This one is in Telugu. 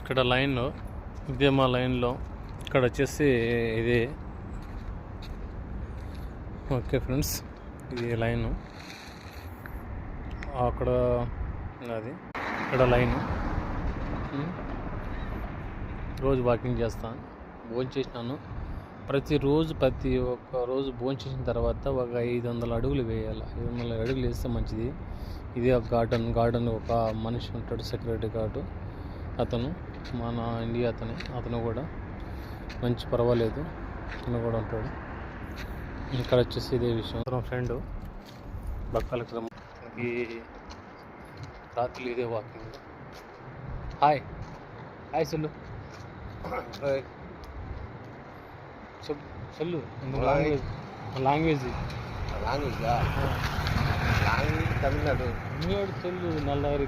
ఇక్కడ లైన్లో ఇదే మా లైన్లో ఇక్కడ వచ్చేసి ఇది ఓకే ఫ్రెండ్స్, ఇది లైను అక్కడ అది ఇక్కడ లైను. రోజు వాకింగ్ చేస్తాను, భోజనం చేసినాను. ప్రతి ఒక్క రోజు భోజనం చేసిన తర్వాత ఒక 500 అడుగులు వేయాలి. 500 అడుగులు వేస్తే మంచిది. ఇది ఒక గార్డెన్ ఒక మనిషి ఉంటాడు, సెక్యూరిటీ గార్డు, అతను మన ఇండియా అతను కూడా మంచి పర్వాలేదు, అతను కూడా ఉంటాడు. ఇక్కడ వచ్చేసి ఇదే విషయం. ఫ్రెండ్ బక్కలకి మనకి రాత్రి ఇదే వాకింగ్. హాయ్ సొల్లు సొల్లు లాంగ్వేజ్ తమిళనాడు సొల్లు నల్లది